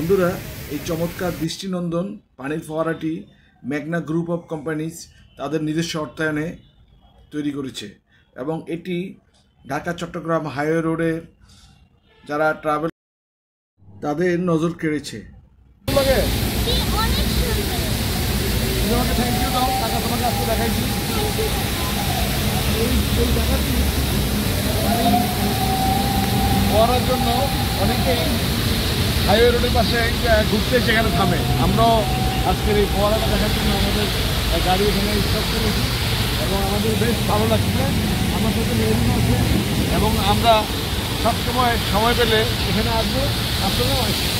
বন্ধুরা, এই চমৎকার দৃষ্টিনন্দন পানির ফোয়ারাটি মেঘনা গ্রুপ অফ কোম্পানিজ তাদের নিজস্ব অর্থায়নে তৈরি করেছে এবং এটি ঢাকা চট্টগ্রাম হাইওয়ে রোডের যারা ট্রাভেল তাদের নজর কেড়েছে। পড়ার জন্য অনেকেই হাইওয়ে রোডের পাশে ঘুরতে সেখানে থামে। আমরাও আজকের এই ফোয়ারাটা দেখার জন্য আমাদের গাড়ি এখানে স্টপ করেছি এবং আমাদের বেশ ভালো লাগছে। আমার সাথে মেয়েরিন আছে এবং আমরা সবসময় সময় পেলে এখানে আসবো। আপনারাও আসবেন।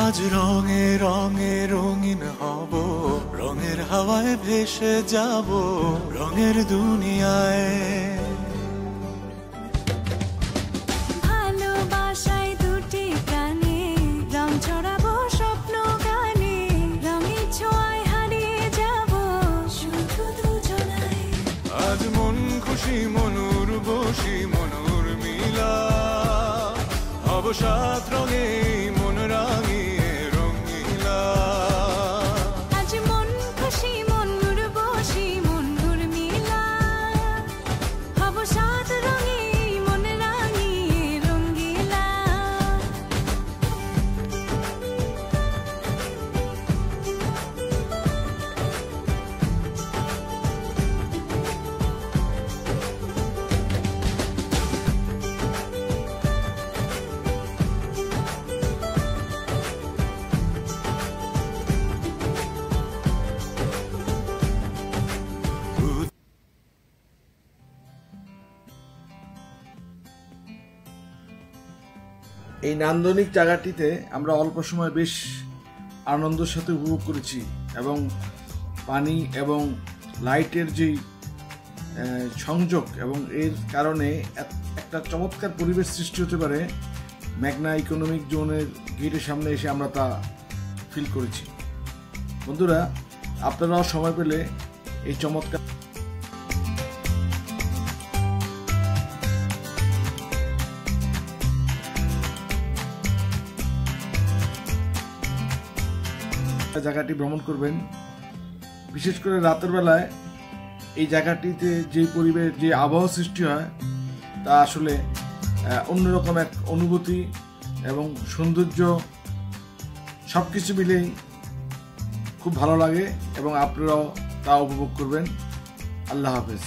আজ রঙে রঙে রঙিন হব, রঙের হাওয়ায় ভেসে যাব রঙের দুনিয়ায়। ভালোবাসায় দুটি প্রাণে রং ছড়াবো স্বপ্ন গানে, রঙের ছোঁয়ায় হারিয়ে যাব শুধু দুজনায়। আজ মন খুশি মনুর বসি মনুর মিলা হব সাত রঙে মন রাঙিয়ে রঙিলা। আজ মন খুশি মনুর বসি মনুর মিলা হব সাত রঙে মন রাঙিয়ে রঙ্গিলা। এই নান্দনিক জায়গাটিতে আমরা অল্প সময় বেশ আনন্দের সাথে উপভোগ করেছি এবং পানি এবং লাইটের যেই সংযোগ এবং এর কারণে একটা চমৎকার পরিবেশ সৃষ্টি হতে পারে মেঘনা ইকোনমিক জোনের গেটের সামনে এসে আমরা তা ফিল করেছি। বন্ধুরা, আপনারাও সময় পেলে এই চমৎকার জায়গাটি ভ্রমণ করবেন। বিশেষ করে রাতের বেলায় এই জায়গাটিতে যে পরিবেশ যে আবহাওয়া সৃষ্টি হয় তা আসলে অন্যরকম এক অনুভূতি এবং সৌন্দর্য সবকিছু মিলেই খুব ভালো লাগে এবং আপনারাও তা উপভোগ করবেন। আল্লাহ হাফেজ।